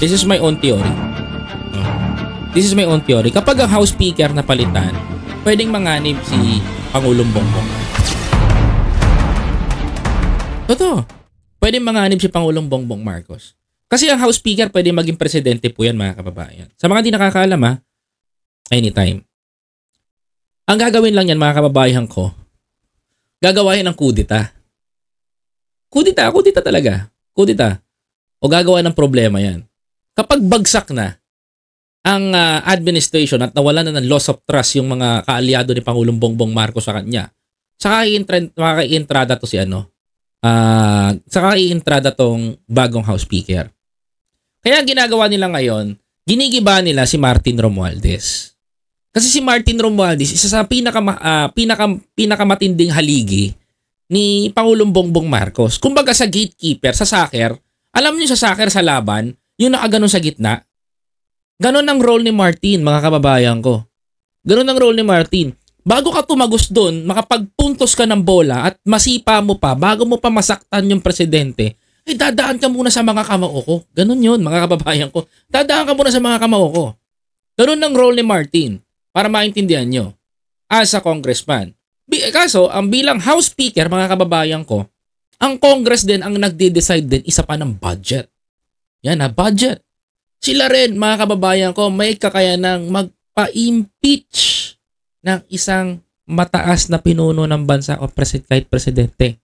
This is my own theory. This is my own theory. Kapag ang House Speaker na palitan, pwedeng manganib si Pangulong Bongbong. Totoo. Pwedeng manganib si Pangulong Bongbong Marcos. Kasi ang House Speaker pwedeng maging presidente po yan, mga kababayan. Sa mga di nakakaalam, anytime. Ang gagawin lang yan, mga kababayan ko, gagawain ng kudita. Kudita talaga. Kudita. O gagawa ng problema yan. Kapag bagsak na ang administration at nawala na ng loss of trust yung mga kaalyado ni Pangulong Bongbong Marcos sa kanya, saka i-entrada to si saka i-entrada tong bagong House Speaker. Kaya ginagawa nila ngayon, ginigiba nila si Martin Romualdez. Kasi si Martin Romualdez, isa sa pinakamatinding haligi ni Pangulong Bongbong Marcos. Kumbaga sa gatekeeper, sa soccer, alam niyo sa soccer sa laban, yung nakaganon sa gitna, ganon ang role ni Martin, mga kababayan ko. Ganon ang role ni Martin. Bago ka tumagos doon, makapagpuntos ka ng bola at masipa mo pa, bago mo pa masaktan yung presidente, ay dadaan ka muna sa mga kamao ko. Ganon yun, mga kababayan ko. Dadaan ka muna sa mga kamao ko. Ganon ang role ni Martin, para maintindihan nyo. As a congressman. Kaso, ang bilang House Speaker, mga kababayan ko, ang Congress din ang nagde-decide din isa pa ng budget. Yan budget. Sila rin, mga kababayan ko, may kakayanang magpa-impeach ng isang mataas na pinuno ng bansa o kahit presidente.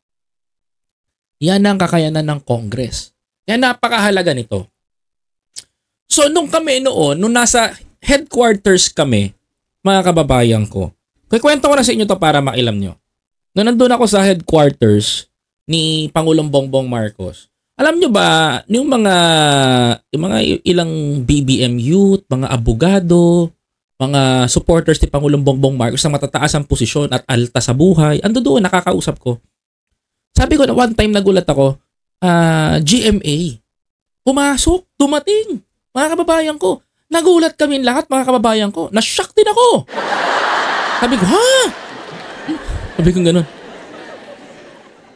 Yan ang kakayanan ng Congress. Yan napakahalaga nito. So, nung nasa headquarters kami, mga kababayan ko, kwento ko na sa inyo to para makilam nyo. Nung nandun ako sa headquarters ni Pangulong Bongbong Marcos, alam nyo ba, yung mga ilang BBM youth, mga abogado, mga supporters ni Pangulong Bongbong Marcos sa matataas ang posisyon at alta sa buhay, ando doon, nakakausap ko. Sabi ko na one time nagulat ako, GMA, pumasok, dumating, mga kababayan ko. Nagulat kami lahat, mga kababayan ko. Na-shock din ako. Sabi ko, Sabi ko ganun.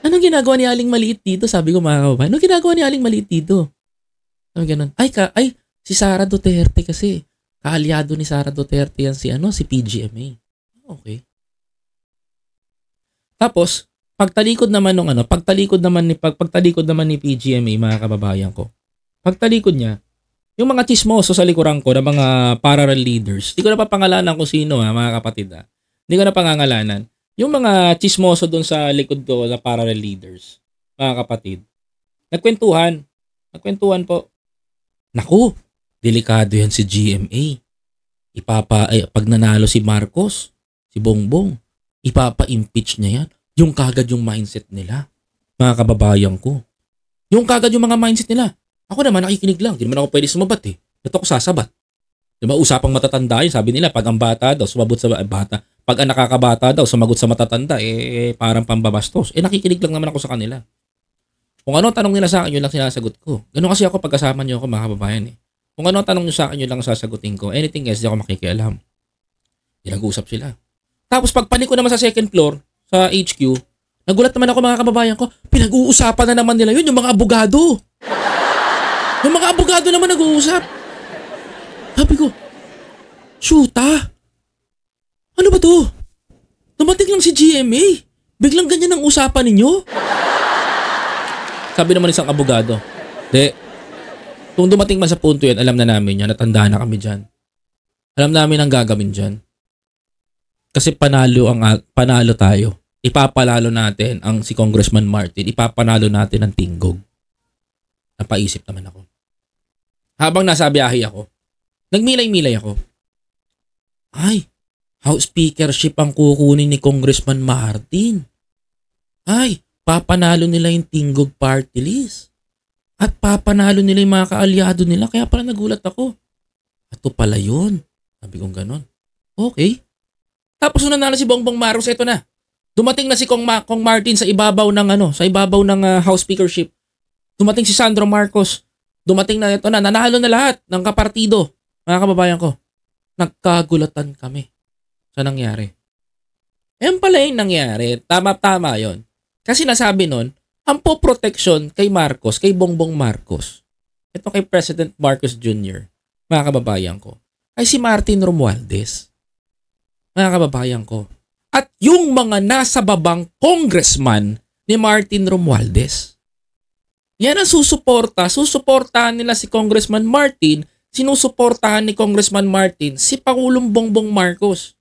Anong ginagawa ni Aling Maliit dito? Sabi ko, mga kababayan. Anong ginagawa ni Aling Maliit dito? Sabi ganun. Ay, si Sara Duterte kasi. Kaalyado ni Sara Duterte yan si PGMA. Okay. Tapos, pagtalikod naman ni PGMA, mga kababayan ko. Pagtalikod niya, yung mga chismoso sa likuran ko na mga parallel leaders, hindi ko na papangalanan kung sino mga kapatid. Hindi ko na pangangalanan. Yung mga chismoso doon sa likod ko na parallel leaders, mga kapatid, nagkwentuhan po. Naku, delikado yan si GMA. Pag nanalo si Marcos, si Bongbong, ipapa-impeach niya yan. Yung kagad yung mindset nila, mga kababayan ko. Yung kagad yung mga mindset nila. Ako naman nakikinig lang, hindi naman ako pwede sumabat Ito ako sasabat. Diba, usapang matatanda yun, sabi nila, pag ang bata daw, sumabot sa bata. Pag ang nakakabata daw, sumagot sa matatanda, parang pambabastos. Nakikinig lang naman ako sa kanila. Kung ano tanong nila sa akin, yun lang sinasagot ko. Ganun kasi ako pagkasama niyo ako, mga kababayan Kung ano tanong niyo sa akin, yun lang sasagutin ko. Anything else, di ako makikialam. Nag-uusap sila. Tapos pagpanik ko naman sa second floor, sa HQ, nagulat naman ako, mga kababayan ko, pinag-uusapan na naman nila yun, yung mga abogado. Yung mga abogado naman nag-uusap. Sabi ko, shoota? Ano ba to? Dumating lang si GMA. Biglang ganyan ang usapan ninyo? Sabi naman isang abogado, kung dumating man sa punto yan, alam na namin yan, natanda na kami dyan. Alam namin ang gagawin dyan. Kasi panalo tayo. Ipapalalo natin ang si Congressman Martin. Ipapanalo natin ang tinggog. Napaisip naman ako. Habang nasa biyahe ako, nagmilay-milay ako. Ay, House Speakership ang kukunin ni Congressman Martin. Ay, papanalo nila yung tinggog party list. At papanalo nila yung mga kaalyado nila. Kaya pala nagulat ako. Ito pala yun. Sabi kong ganon. Okay. Tapos nung nanalo si Bongbong Marcos, eto na. Dumating na si Kong Martin sa ibabaw ng House Speakership. Dumating si Sandro Marcos. Dumating na ito na. Nanalo na lahat ng kapartido. Mga kababayan ko. Nagkagulatan kami sa nangyari. Yan pala yung nangyari. Tama-tama yon. Kasi nasabi nun, ang po-protection kay Marcos, kay Bongbong Marcos, ito kay President Marcos Jr., mga kababayan ko, ay si Martin Romualdez. Mga kababayan ko. At yung mga nasa babang congressman ni Martin Romualdez. Yan ang susuportahan nila si Congressman Martin, sinusuportahan ni Congressman Martin si Pangulong Bongbong Marcos.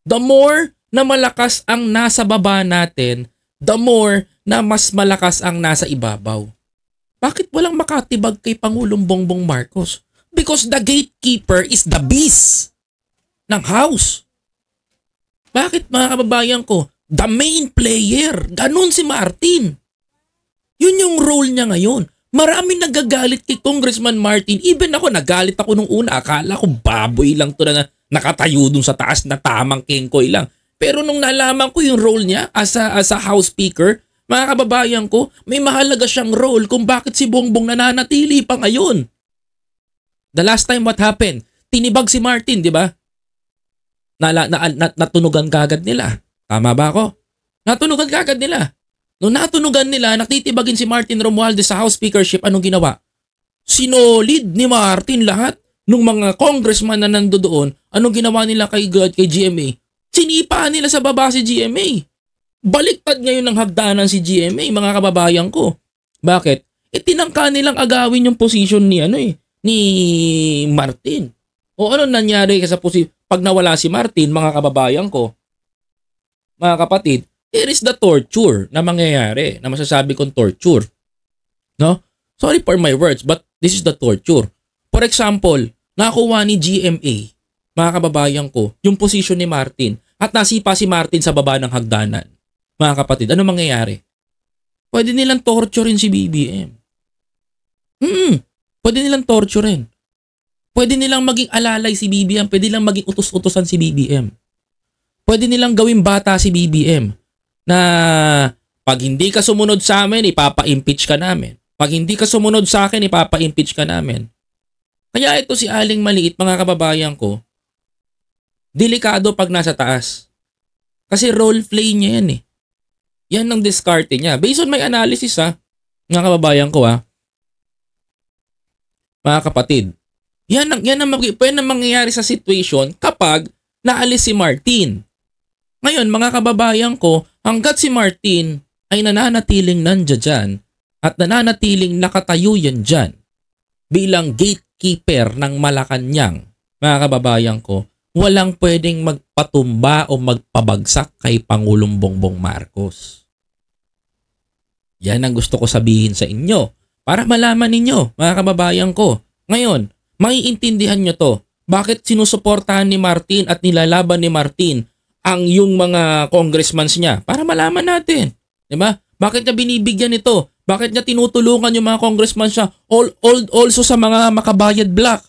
The more na malakas ang nasa baba natin, the more na mas malakas ang nasa ibabaw. Bakit walang makatibag kay Pangulong Bongbong Marcos? Because the gatekeeper is the beast ng house. Bakit mga kababayan ko? The main player. Ganun si Martin. Yun yung role niya ngayon. Maraming nagagalit kay Congressman Martin. Even ako, nagalit ako nung una. Akala ko baboy lang to na nakatayo dun sa taas na tamang kengkoy lang. Pero nung nalaman ko yung role niya as a House Speaker, mga kababayan ko, may mahalaga siyang role kung bakit si Bongbong nananatili pa ngayon. The last time what happened? Tinibag si Martin, di ba? Natunugan kagad nila. Tama ba ako? Natunugan kagad nila. Nung natunugan nila, nakitibagin si Martin Romualdez sa House Speakership, anong ginawa? Sinolid ni Martin lahat ng mga congressman na nandoon. Anong ginawa nila kay GMA? Sinipa nila sa baba si GMA. Baliktad ngayon ng hagdanan si GMA, mga kababayan ko. Bakit? Tinangka nilang agawin yung position ni Martin. O ano nangyari sa pag nawala si Martin, mga kababayan ko, mga kapatid, there is the torture na mangyayari, na masasabi kong torture. No? Sorry for my words, but this is the torture. For example, nakuha ni GMA, mga kababayan ko, yung position ni Martin at nasipa si Martin sa baba ng hagdanan. Mga kapatid, ano mangyayari? Pwede nilang torturein si BBM. Pwede nilang torturein. Pwede nilang maging alalay si BBM. Pwede nilang maging utos-utosan si BBM. Pwede nilang gawing bata si BBM na pag hindi ka sumunod sa amin, ipapa-impeach ka namin. Pag hindi ka sumunod sa akin, ipapa-impeach ka namin. Kaya ito si Aling Maliit, mga kababayan ko, delikado pag nasa taas. Kasi role play niya yan eh. Yan ang diskarte niya. Based on my analysis mga kababayan ko mga kapatid, yan ang pwede mangyayari sa situation kapag naalis si Martin. Ngayon, mga kababayan ko, hanggat si Martin ay nananatiling nandiyan dyan at nananatiling nakatayo yan dyan bilang gatekeeper ng Malacanang, mga kababayan ko, walang pwedeng magpatumba o magpabagsak kay Pangulong Bongbong Marcos. Yan ang gusto ko sabihin sa inyo para malaman ninyo, mga kababayan ko. Ngayon, maiintindihan nyo to. Bakit sinusuportahan ni Martin at nilalaban ni Martin ang yung mga congressmen niya? Para malaman natin. Diba? Bakit niya binibigyan ito? Bakit niya tinutulungan yung mga congressmen siya? Also sa mga makabayad black.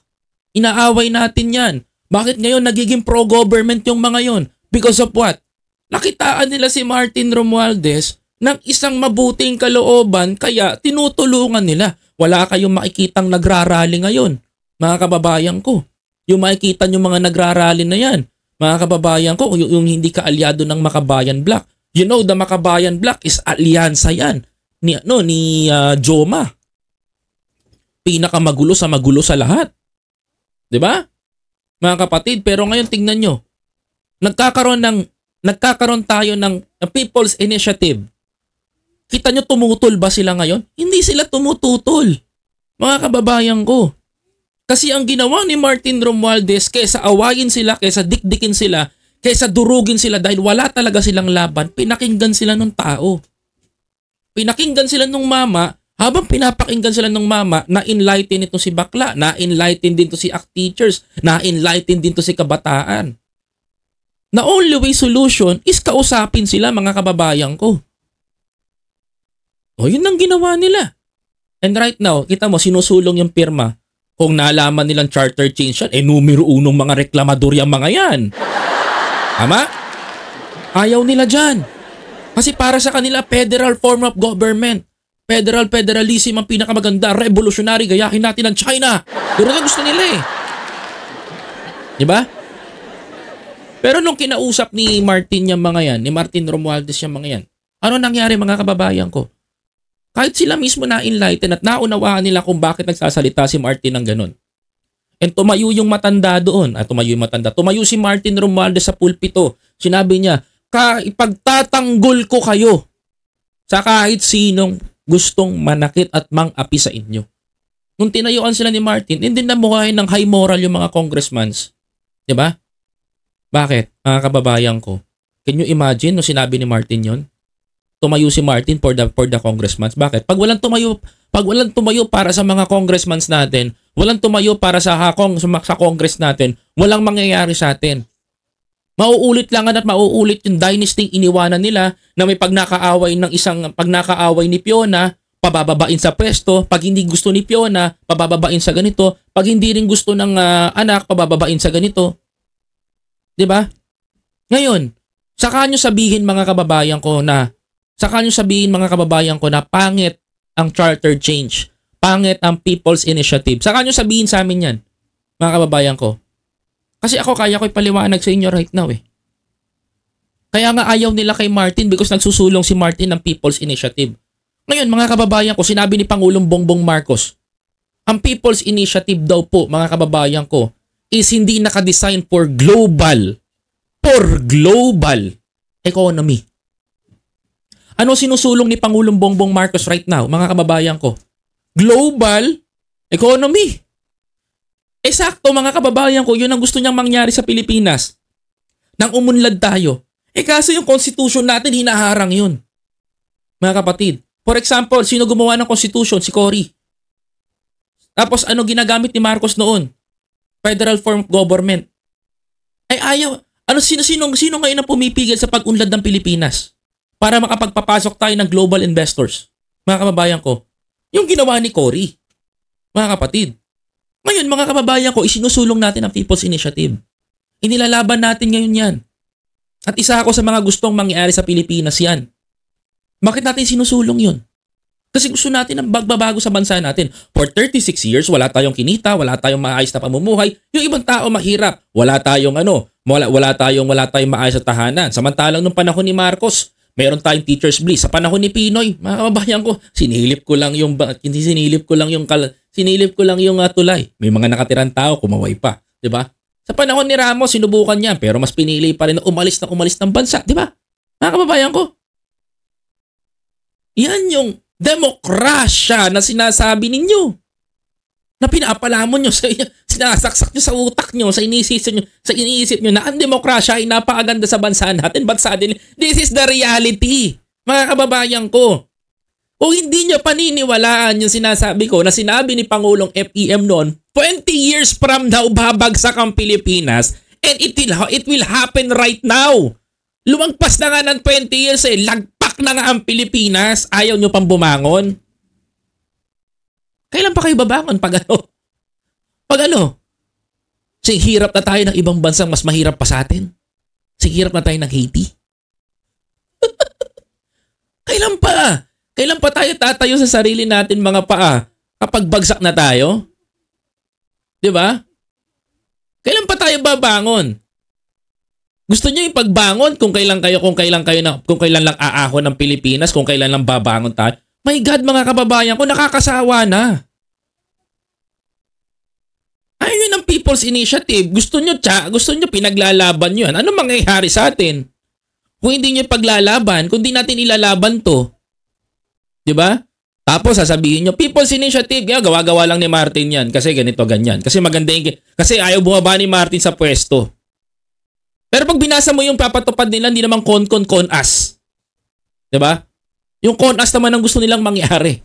Inaaway natin yan. Bakit ngayon nagiging pro-government yung mga yon? Because of what? Nakitaan nila si Martin Romualdez ng isang mabuting kalooban kaya tinutulungan nila. Wala kayong makikitang nagrarally ngayon, mga kababayan ko. Yung makikita nyo mga nagrarally na yan, mga kababayan ko, yung hindi ka alyado ng Makabayan Black. You know, the Makabayan Black is alyansa yan ni Joma. Pinakamagulo sa lahat. 'Di ba? Mga kapatid, pero ngayon tingnan nyo. Nagkakaroon tayo ng People's Initiative. Kita nyo tumutol ba sila ngayon? Hindi sila tumututol. Mga kababayan ko. Kasi ang ginawa ni Martin Romualdez, kaysa awayin sila, kaysa dikdikin sila, kaysa durugin sila dahil wala talaga silang laban, pinakinggan sila ng tao. Pinakinggan sila ng mama, habang pinapakinggan sila ng mama, na-enlighten ito si bakla, na-enlighten din to si ACT teachers, na-enlighten din to si kabataan. The only way solution is kausapin sila, mga kababayan ko. O yun ang ginawa nila. And right now, kita mo, sinusulong yung pirma. Kung nalaman nilang charter change yan, numero unong mga reklamador yung mga yan. Tama? Ayaw nila dyan. Kasi para sa kanila, federal form of government. Federalism ang pinakamaganda. Revolutionary, gayahin natin ang China. Pero na gusto nila eh. Diba? Pero nung kinausap ni Martin yung mga yan, ni Martin Romualdez yung mga yan, ano nangyari, mga kababayan ko? Kahit sila mismo na-enlighten at naunawaan nila kung bakit nagsasalita si Martin ng ganun. And tumayo yung matanda doon. Tumayo si Martin Romualdez sa pulpito. Sinabi niya, ipagtatanggol ko kayo sa kahit sinong gustong manakit at mang-api sa inyo. Nung tinayuan sila ni Martin, hindi na mukhain ng high moral yung mga congressmans. Diba? Bakit? Mga kababayan ko. Can you imagine nung sinabi ni Martin yon? Tumayo si Martin for the congressmans. Bakit? Pag walang tumayo para sa mga congressmans natin, walang tumayo para sa Congress natin, walang mangyayari sa atin. Mauulit lang at mauulit yung dynasty iniwanan nila na may pagnakaaway ni Fiona, pabababain sa pwesto. Pag hindi gusto ni Fiona, pabababain sa ganito. Pag hindi rin gusto ng anak, pabababain sa ganito. 'Di ba? Ngayon, saka nyo sabihin mga kababayan ko na pangit ang charter change. Pangit ang People's Initiative. Saka nyo sabihin sa amin yan, mga kababayan ko. Kasi ako kaya ko ipaliwanag sa inyo right now eh. Kaya nga ayaw nila kay Martin because nagsusulong si Martin ng People's Initiative. Ngayon mga kababayan ko, sinabi ni Pangulong Bongbong Marcos, ang People's Initiative daw po mga kababayan ko is hindi nakadesign for global economy. Ano sinusulong ni Pangulong Bongbong Marcos right now, mga kababayan ko? Global economy. Eksakto mga kababayan ko, yun ang gusto niyang mangyari sa Pilipinas. Nang umunlad tayo. Kaso yung constitution natin, hinaharang yun. Mga kapatid. For example, sino gumawa ng constitution? Si Cory. Tapos ano ginagamit ni Marcos noon? Federal form of government. Ayaw. Sino ngayon ang pumipigil sa pag-unlad ng Pilipinas? Para makapagpapasok tayo ng global investors. Mga kababayan ko. Yung ginawa ni Cory. Mga kapatid. Ngayon mga kababayan ko, isinusulong natin ang People's Initiative. Inilalaban natin ngayon yan. At isa ako sa mga gustong mangyari sa Pilipinas yan. Bakit natin sinusulong yun? Kasi gusto natin ng bagbabago sa bansa natin. For 36 years, wala tayong kinita, wala tayong maayos na pamumuhay. Yung ibang tao mahirap. Wala tayong maayos na tahanan. Samantalang nung panahon ni Marcos, meron tayong teacher's bliss. Sa panahon ni Pinoy, mga kababayan ko, sinilip ko lang yung tulay. May mga nakatirang tao, kumaway pa. Diba? Sa panahon ni Ramos, sinubukan niya, pero mas pinili pa rin na umalis ng bansa. Diba? Mga kababayan ko. Yan yung demokrasya na sinasabi ninyo. Na pinapalamon nyo, sinasaksak nyo sa utak nyo, sa iniisip nyo na ang demokrasya ay napakaganda sa bansa natin. But suddenly, this is the reality. Mga kababayan ko. Kung hindi nyo paniniwalaan yung sinasabi ko na sinabi ni Pangulong FEM noon, 20 years from now babagsak ang Pilipinas and it will happen right now. Lumagpas na nga ng 20 years lagpak na nga ang Pilipinas. Ayaw nyo pang bumangon. Kailan pa kayo babangon pag ano? Sing hirap na tayo ng ibang bansang mas mahirap pa sa atin. Sing hirap na tayo ng Haiti. Kailan pa? Kailan pa tayo tatayo sa sarili natin mga paa kapag bagsak na tayo? 'Di ba? Kailan pa tayo babangon? Gusto niyo ipagbangon kung kailan lang aahon ng Pilipinas, kung kailan lang babangon tayo. My God, mga kababayan ko, nakakasawa na. Ayun ang People's Initiative. Gusto nyo pinaglalaban nyo yan. Ano mangyayari sa atin? Kung hindi nyo paglalaban, kung di natin ilalaban to. Diba? Tapos sasabihin nyo, People's Initiative, gawa-gawa lang ni Martin yan. Kasi ganito, ganyan. Kasi maganda kasi ayaw bumaba ni Martin sa pwesto. Pero pag binasa mo yung papatupad nila, hindi naman con-as. Diba? Yung con-as naman ang gusto nilang mangyari.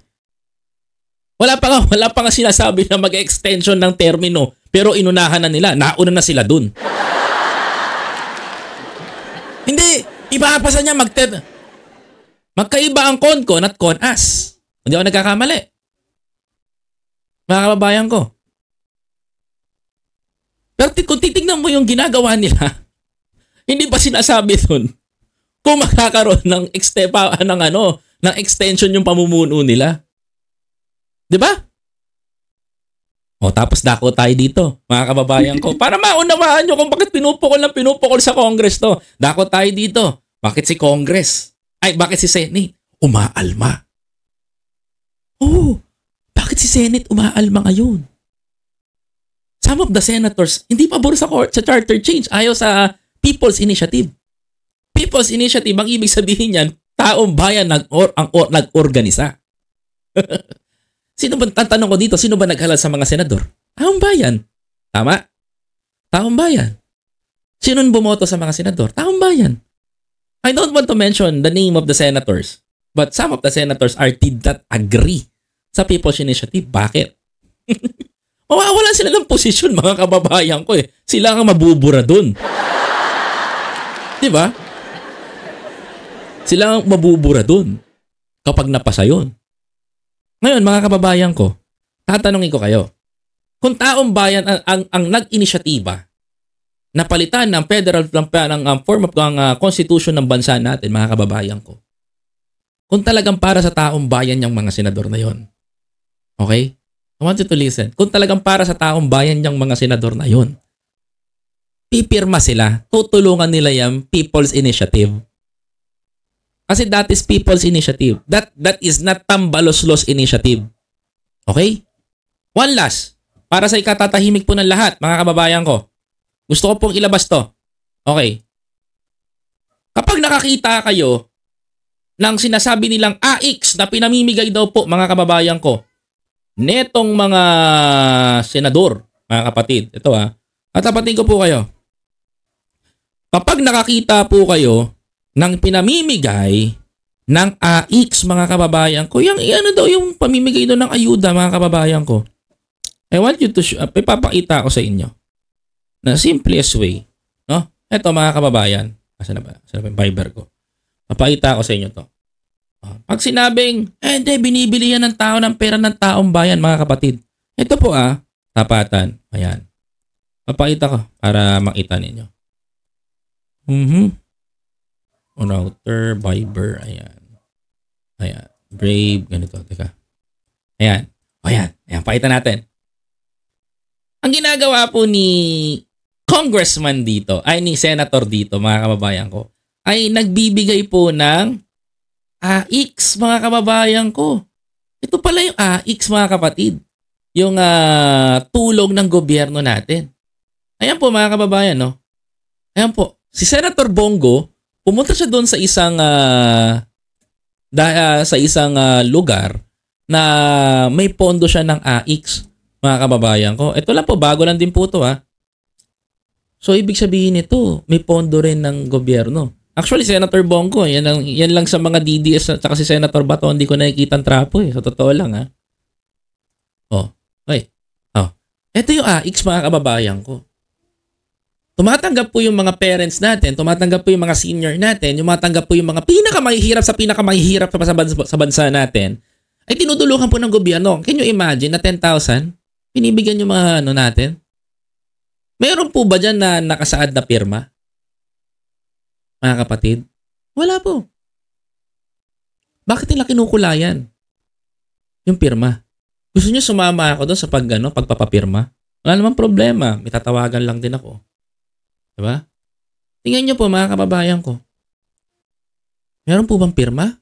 Wala pa nga sinasabi na mag-extension ng termino, pero inunahan na nila. Nauna na sila dun. Hindi. Ipapasa niya magkaiba ang con at con-as. Hindi ako nagkakamali. Mga kababayan ko. Pero kung titignan mo yung ginagawa nila, hindi pa sinasabi dun kung makakaroon ng extension yung pamumuno nila. 'Di ba? O tapos dako tayo dito, mga kababayan ko. Para maunawaan nyo kung bakit pinupukol sa Congress to. Dako tayo dito. Bakit si Congress? Bakit si Senate? Umaalma. Oh, bakit si Senate umaalma ngayon? Some of the senators, hindi pabor sa charter change. Ayaw sa People's Initiative. People's Initiative, ang ibig sabihin yan, taong bayan nag-organisa. Sino ba, tatanong ko dito, sino ba naghalal sa mga senador? Taong bayan. Tama? Taong bayan. Sino bumoto sa mga senador? Taong bayan. I don't want to mention the name of the senators, but some of the senators did not agree sa People's Initiative. Bakit? Mawawalan sila ng posisyon, mga kababayan ko eh. Sila ang mabubura dun. Diba? Sila ang mabubura dun kapag napasa yun. Ngayon, mga kababayan ko, tatanungin ko kayo, kung taong bayan ang nag-inisyatiba na palitan ng federal ng form of constitution ng bansa natin, mga kababayan ko, kung talagang para sa taong bayan yung mga senador na yon, okay? I want you to listen. Kung talagang para sa taong bayan yung mga senador na yon, pipirma sila, tutulungan nila yung People's Initiative. Kasi that is People's Initiative. That is not Tambaloslos Initiative. Okay? One last. Para sa ikatatahimik po ng lahat, mga kababayan ko. Gusto ko pong ilabas to. Okay. Kapag nakakita kayo ng sinasabi nilang AX na pinamimigay daw po, mga kababayan ko, netong mga senador, mga kapatid. Ito tatapatin ko po kayo. Kapag nakakita po kayo ng pinamimigay ng AX, mga kababayan ko, yung daw yung pamimigay doon ng ayuda, mga kababayan ko. I want you to ipapakita ko sa inyo na simplest way, no? Ito, mga kababayan, asan na ba yung Viber ko? Papakita ko sa inyo to. Pag sinabing, hindi, binibili yan ng tao ng pera ng taong bayan, mga kapatid. Ito po tapatan. Ayan. Papakita ko para makita ninyo. Router, Viber, ayan. Ayan. Brave, ganito. Teka. Ayan. Ayan. Ayan, pakita natin. Ang ginagawa po ni congressman dito, ay ni senator dito, mga kababayan ko, ay nagbibigay po ng AX, mga kababayan ko. Ito pala yung AX, mga kapatid. Yung tulong ng gobyerno natin. Ayan po, mga kababayan, no? Ayan po. Si Senator Bongo, pumunta siya doon sa isang lugar na may pondo siya ng AX, mga kababayan ko. Ito lang po, bago lang din po ito, So, ibig sabihin nito, may pondo rin ng gobyerno. Actually, Senator Bongo, yan lang sa mga DDS at si Senator Bato, hindi ko nakikita ang trapo Sa totoo lang, Okay. Ito yung AX, mga kababayan ko. Tumatanggap po yung mga parents natin, tumatanggap po yung mga senior natin, tumatanggap po yung mga pinakamahihirap sa bansa natin, ay tinutulungan po ng gobyerno. Can you imagine na 10,000? Pinibigyan yung mga natin? Mayroon po ba dyan na nakasaad na pirma? Mga kapatid? Wala po. Bakit nila kinukulayan yung pirma? Gusto niyo sumama ako doon sa pagpapapirma? Wala namang problema. May tatawagan lang din ako. Diba? Tingnan niyo po, mga kababayan ko. Meron po bang pirma?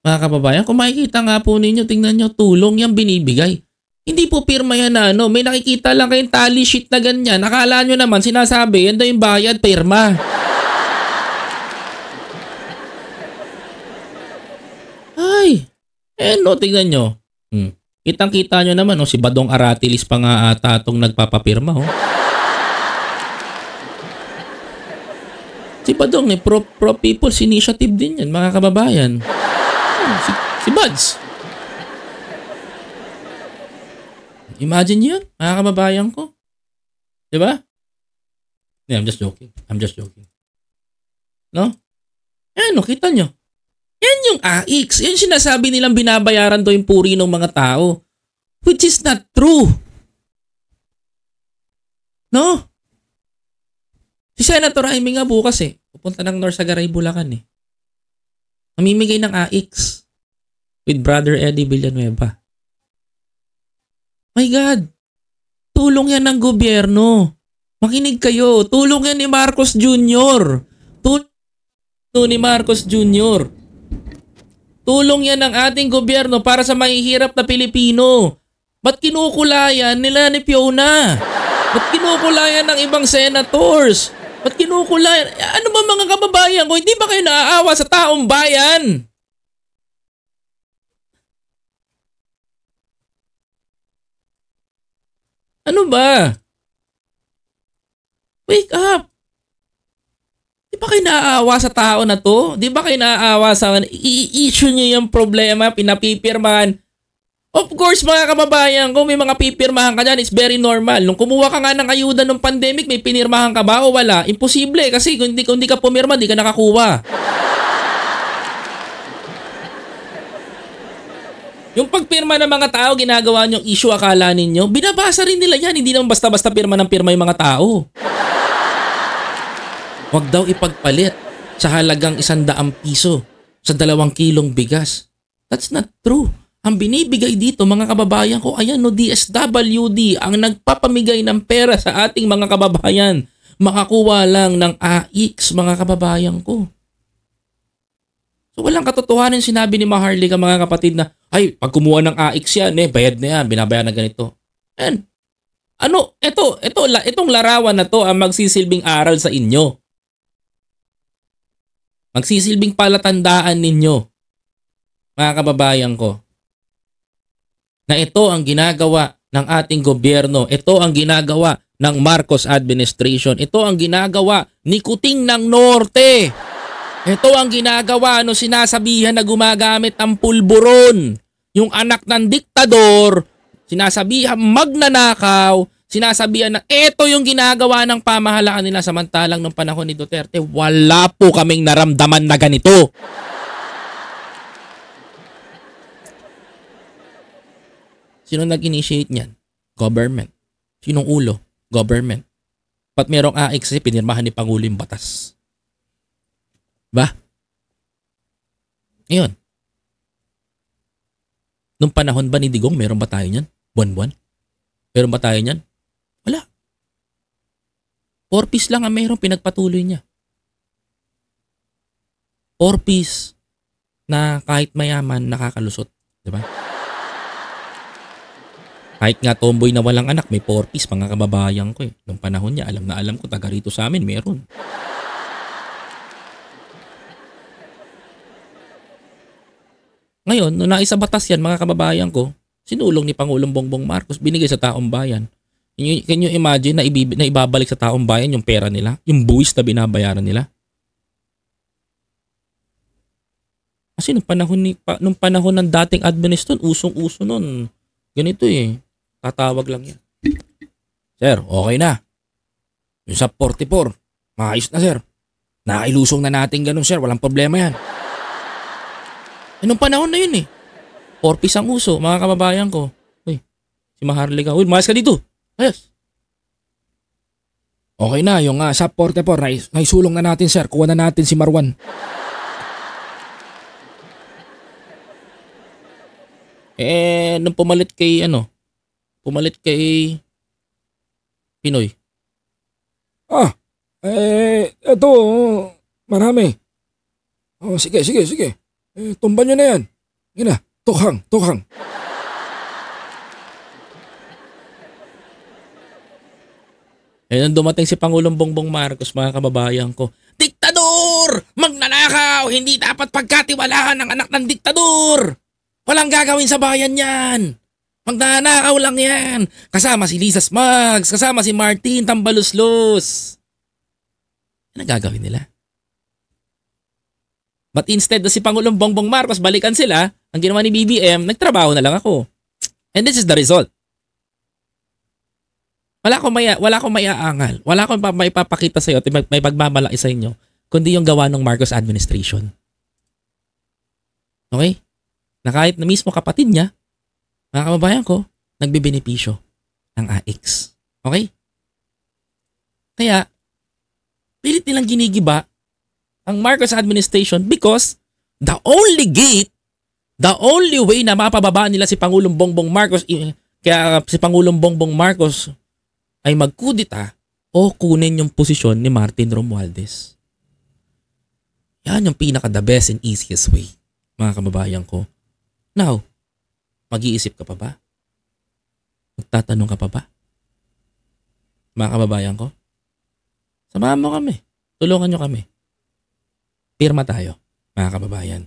Mga kababayan, kung makikita nga po ninyo, tingnan niyo, tulong yan binibigay. Hindi po pirma yan na may nakikita lang kayong tally sheet na ganyan. Nakala nyo naman, sinasabi, yan daw yung bayad, pirma. Ay, tingnan nyo. Kitang-kita nyo naman, si Badong Aratilis pa nga atong nagpapapirma, Si Badong, pro People's Initiative din yan, mga kababayan. Si Buds. Imagine yun, mga kababayan ko. Diba? Yeah, I'm just joking. No? Kita nyo. Yan yung AX. Yan sinasabi nilang binabayaran daw yung puri ng mga tao. Which is not true. No? Si Senator Jaime nga bukas pupunta ng Norsagaray, Bulacan Mamimigay ng AX with Brother Eddie Villanueva. My God, tulong yan ng gobyerno. Makinig kayo, tulong yan ni Marcos Jr. Tulong ni Marcos Jr. Tulong yan ng ating gobyerno para sa mahihirap na Pilipino. Ba't kinukulayan nila ni Fiona? Ba't kinukulayan ng ibang senators? Ba't kinukulayan? Ano ba mga kababayan ko? Hindi ba kayo naaawa sa taong bayan? Ano ba? Wake up! Di ba kayo naaawa sa tao na to? Di ba kayo naaawa sa i-issue nyo yung problema, pinapipirmahan? Of course mga kababayan, kung may mga pipirmahan ka dyan, it's very normal. Nung kumuha ka nga ng ayuda ng pandemic, may pinirmahan ka ba o wala? Imposible kasi kung hindi ka pumirma, di ka nakakuha. Yung pagpirma ng mga tao, ginagawa nyong issue, akala ninyo, binabasa rin nila yan. Hindi naman basta-basta pirma ng pirma yung mga tao. Huwag daw ipagpalit sa halagang 100 piso sa 2 kilong bigas. That's not true. Ang binibigay dito mga kababayan ko, ayan no, DSWD ang nagpapamigay ng pera sa ating mga kababayan. Makakuha lang ng AIX mga kababayan ko. So walang katotohanan sinabi ni Maharlika mga kapatid na, ay pag kumuha ng AIX yan, bayad na yan, binabayaran na ganito. And ano, itong larawan na to ang magsisilbing aral sa inyo. Magsisilbing palatandaan ninyo, mga kababayan ko, na ito ang ginagawa ng ating gobyerno, ito ang ginagawa ng Marcos administration, ito ang ginagawa ni Kuting ng Norte, ito ang ginagawa no sinasabihan na gumagamit ng pulburon, yung anak ng diktador, sinasabihan magnanakaw, sinasabihan na ito yung ginagawa ng pamahalaan nila samantalang nung panahon ni Duterte, wala po kaming naramdaman na ganito. Sino nag-initiate niyan? Government. Sinong ulo? Government. Ba't merong AIX kasi pinirmahan ni Pangulo yung batas? Ba? Ngayon. Nung panahon ba ni Digong, meron ba tayo niyan? Buwan-buwan? Meron ba tayo niyan? Wala. 4 piece lang ang merong pinagpatuloy niya. 4 piece na kahit mayaman nakakalusot. Diba? Kahit nga tomboy na walang anak, may 4 piece mga kababayan ko eh. Nung panahon niya, alam na alam ko, taga rito sa amin, meron. Ngayon, nung naisa batas yan mga kababayan ko, sinulong ni Pangulong Bongbong Marcos, binigay sa taong bayan. Can you imagine na ibabalik sa taong bayan yung pera nila? Yung buwis na binabayaran nila? Kasi nung panahon ng dating administration, usong-uso nun. Ganito eh. Tatawag lang yan. Sir, okay na. Yung sa 44, maayos na sir. Nakailusong na natin ganun sir, walang problema yan. Nung panahon na yun eh. 4 piece ang uso, mga kababayan ko. Uy, si Maharlika. Uy, maayos ka dito. Ayos. Okay na, yung sa 44, naisulong na natin sir. Kuha na natin si Marwan. Nung pumalit kay Pinoy. Eto, marami. Sige. Tumban nyo na yan. Gina, tukhang. Nung dumating si Pangulong Bongbong Marcos, mga kababayan ko, diktador! Magnanakaw! Hindi dapat pagkatiwalaan ng anak ng diktador! Walang gagawin sa bayan yan! Magnanakaw lang yan! Kasama si Lisa Smugs, kasama si Martin Tambaluslos. Ano gagawin nila? But instead na si Pangulong Bongbong Marcos balikan sila, ang ginawa ni BBM, nagtrabaho na lang ako. And this is the result. Wala akong maiaangal. Wala akong maipapakita sa iyo at may pagmamalaki sa inyo kundi yung gawa ng Marcos administration. Okay? Na kahit na mismo kapatid niya, mga kababayan ko, nagbibenepisyo ng AIX. Okay? Kaya, pilit nilang ginigiba ang Marcos administration because the only way na mapababa nila si Pangulong Bongbong Marcos, kaya si Pangulong Bongbong Marcos ay magkudita o kunin yung posisyon ni Martin Romualdez. Yan yung pinaka the best and easiest way. mga kababayan ko. Now, mag-iisip ka pa ba? Magtatanong ka pa ba? Mga kababayan ko, samahan mo kami. Tulungan nyo kami. Pirma tayo, mga kababayan.